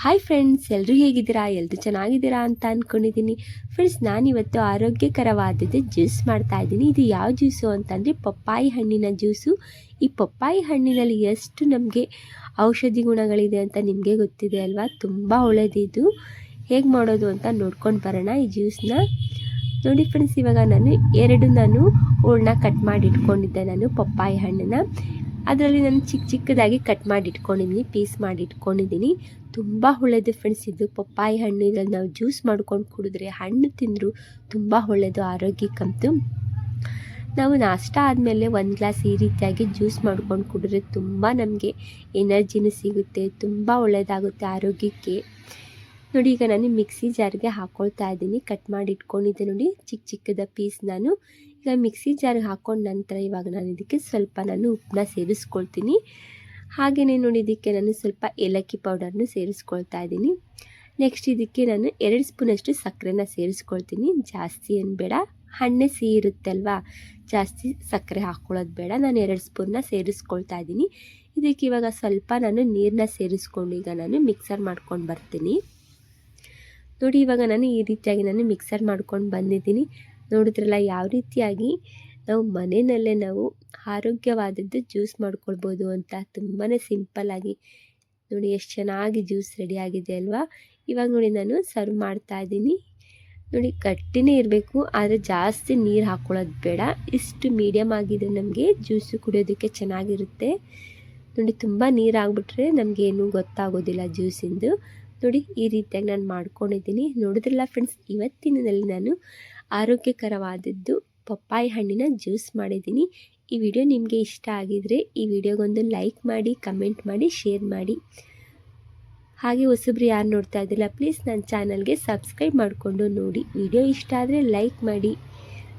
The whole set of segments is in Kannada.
ಹಾಯ್ ಫ್ರೆಂಡ್ಸ್, ಎಲ್ಲರೂ ಹೇಗಿದ್ದೀರಾ? ಎಲ್ಲರೂ ಚೆನ್ನಾಗಿದ್ದೀರಾ ಅಂತ ಅಂದ್ಕೊಂಡಿದ್ದೀನಿ. ಫ್ರೆಂಡ್ಸ್, ನಾನಿವತ್ತು ಆರೋಗ್ಯಕರವಾದದ್ದು ಜ್ಯೂಸ್ ಮಾಡ್ತಾಯಿದ್ದೀನಿ. ಇದು ಯಾವ ಜ್ಯೂಸು ಅಂತಂದರೆ ಪಪ್ಪಾಯಿ ಹಣ್ಣಿನ ಜ್ಯೂಸು. ಈ ಪಪ್ಪಾಯಿ ಹಣ್ಣಿನಲ್ಲಿ ಎಷ್ಟು ನಮಗೆ ಔಷಧಿ ಗುಣಗಳಿದೆ ಅಂತ ನಿಮಗೆ ಗೊತ್ತಿದೆ ಅಲ್ವಾ? ತುಂಬ ಒಳ್ಳೆಯದಿದು. ಹೇಗೆ ಮಾಡೋದು ಅಂತ ನೋಡ್ಕೊಂಡು ಬರೋಣ ಈ ಜ್ಯೂಸನ್ನ. ನೋಡಿ ಫ್ರೆಂಡ್ಸ್, ಇವಾಗ ನಾನು ಹೂಳನ್ನ ಕಟ್ ಮಾಡಿ ಇಟ್ಕೊಂಡಿದ್ದೆ. ನಾನು ಪಪ್ಪಾಯಿ ಹಣ್ಣನ್ನು ಅದರಲ್ಲಿ ನಾನು ಚಿಕ್ಕದಾಗಿ ಕಟ್ ಮಾಡಿ ಇಟ್ಕೊಂಡಿದ್ದೀನಿ, ಪೀಸ್ ಮಾಡಿ ಇಟ್ಕೊಂಡಿದ್ದೀನಿ. ತುಂಬ ಒಳ್ಳೆಯದು ಫ್ರೆಂಡ್ಸ್ ಇದು ಪಪ್ಪಾಯಿ ಹಣ್ಣು. ಇದರಲ್ಲಿ ನಾವು ಜ್ಯೂಸ್ ಮಾಡ್ಕೊಂಡು ಕುಡಿದ್ರೆ, ಹಣ್ಣು ತಿಂದರೂ ತುಂಬ ಒಳ್ಳೆಯದು ಆರೋಗ್ಯಕ್ಕಂತೂ. ನಾವು ನಾಷ್ಟ ಆದಮೇಲೆ ಒಂದು ಗ್ಲಾಸ್ ಈ ರೀತಿಯಾಗಿ ಜ್ಯೂಸ್ ಮಾಡ್ಕೊಂಡು ಕುಡಿದ್ರೆ ತುಂಬ ನಮಗೆ ಎನರ್ಜಿನೂ ಸಿಗುತ್ತೆ, ತುಂಬ ಒಳ್ಳೆಯದಾಗುತ್ತೆ ಆರೋಗ್ಯಕ್ಕೆ. ನೋಡಿ, ಈಗ ನಾನು ಮಿಕ್ಸಿ ಜಾರ್ಗೆ ಹಾಕ್ಕೊಳ್ತಾ ಇದ್ದೀನಿ. ಕಟ್ ಮಾಡಿ ಇಟ್ಕೊಂಡಿದ್ದೆ ನೋಡಿ ಚಿಕ್ಕದ ಪೀಸ್. ನಾನು ಈಗ ಮಿಕ್ಸಿ ಜಾರ್ಗೆ ಹಾಕ್ಕೊಂಡ ನಂತರ ಇವಾಗ ನಾನು ಇದಕ್ಕೆ ಸ್ವಲ್ಪ ಉಪ್ಪನ್ನ ಸೇರಿಸ್ಕೊಳ್ತೀನಿ. ಹಾಗೆಯೇ ನೋಡಿ, ಇದಕ್ಕೆ ನಾನು ಸ್ವಲ್ಪ ಏಲಕ್ಕಿ ಪೌಡರ್ನು ಸೇರಿಸ್ಕೊಳ್ತಾ ಇದ್ದೀನಿ. ನೆಕ್ಸ್ಟ್ ಇದಕ್ಕೆ ನಾನು 2 ಸ್ಪೂನಷ್ಟು ಸಕ್ಕರೆನ ಸೇರಿಸ್ಕೊಳ್ತೀನಿ. ಜಾಸ್ತಿ ಏನು ಬೇಡ, ಹಣ್ಣೆ ಸಿಹಿ ಇರುತ್ತಲ್ವಾ, ಜಾಸ್ತಿ ಸಕ್ಕರೆ ಹಾಕ್ಕೊಳ್ಳೋದು ಬೇಡ. ನಾನು 2 ಸ್ಪೂನ್ನ ಸೇರಿಸ್ಕೊಳ್ತಾ ಇದ್ದೀನಿ. ಇದಕ್ಕೆ ಇವಾಗ ಸ್ವಲ್ಪ ನೀರನ್ನ ಸೇರಿಸ್ಕೊಂಡು ಈಗ ನಾನು ಮಿಕ್ಸರ್ ಮಾಡ್ಕೊಂಡು ಬರ್ತೀನಿ. ನೋಡಿ, ಇವಾಗ ಈ ರೀತಿಯಾಗಿ ಮಿಕ್ಸರ್ ಮಾಡ್ಕೊಂಡು ಬಂದಿದ್ದೀನಿ. ನೋಡಿದ್ರಲ್ಲ ಯಾವ ರೀತಿಯಾಗಿ ನಾವು ಮನೆಯಲ್ಲೇ ಆರೋಗ್ಯವಾದದ್ದು ಜ್ಯೂಸ್ ಮಾಡ್ಕೊಳ್ಬೋದು ಅಂತ. ತುಂಬಾ ಸಿಂಪಲ್ಲಾಗಿ ನೋಡಿ ಎಷ್ಟು ಚೆನ್ನಾಗಿ ಜ್ಯೂಸ್ ರೆಡಿಯಾಗಿದೆ ಅಲ್ವಾ? ಇವಾಗ ನೋಡಿ ನಾನು ಸರ್ವ್ ಮಾಡ್ತಾ ಇದ್ದೀನಿ. ನೋಡಿ, ಗಟ್ಟಿನೇ ಇರಬೇಕು, ಆದರೆ ಜಾಸ್ತಿ ನೀರು ಹಾಕ್ಕೊಳ್ಳೋದು ಬೇಡ. ಇಷ್ಟು ಮೀಡಿಯಮ್ ಆಗಿದ್ರೆ ನಮಗೆ ಜ್ಯೂಸು ಕುಡಿಯೋದಕ್ಕೆ ಚೆನ್ನಾಗಿರುತ್ತೆ. ನೋಡಿ, ತುಂಬ ನೀರು ಆಗಿಬಿಟ್ರೆ ನಮಗೇನು ಗೊತ್ತಾಗೋದಿಲ್ಲ ಜ್ಯೂಸಿಂದು. ನೋಡಿ, ಈ ರೀತಿಯಾಗಿ ನಾನು ಮಾಡ್ಕೊಂಡಿದ್ದೀನಿ. ನೋಡಿದ್ರಲ್ಲ ಫ್ರೆಂಡ್ಸ್, ಇವತ್ತಿನಲ್ಲಿ ನಾನು ಆರೋಗ್ಯಕರವಾದದ್ದು ಪಪ್ಪಾಯಿ ಹಣ್ಣಿನ ಜ್ಯೂಸ್ ಮಾಡಿದ್ದೀನಿ. ಈ ವಿಡಿಯೋ ನಿಮಗೆ ಇಷ್ಟ ಆಗಿದರೆ ಈ ವಿಡಿಯೋಗೊಂದು ಲೈಕ್ ಮಾಡಿ, ಕಮೆಂಟ್ ಮಾಡಿ, ಶೇರ್ ಮಾಡಿ. ಹಾಗೆ ಹೊಸಬ್ರು ಯಾರು ನೋಡ್ತಾ ಇದ್ದಿಲ್ಲ ಪ್ಲೀಸ್ ನನ್ನ ಚಾನಲ್ಗೆ ಸಬ್ಸ್ಕ್ರೈಬ್ ಮಾಡಿಕೊಂಡು ನೋಡಿ. ವಿಡಿಯೋ ಇಷ್ಟ ಆದರೆ ಲೈಕ್ ಮಾಡಿ.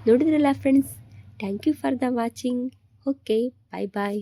ನೋಡಿದ್ರಲ್ಲ friends, thank you for the watching. Okay, bye bye.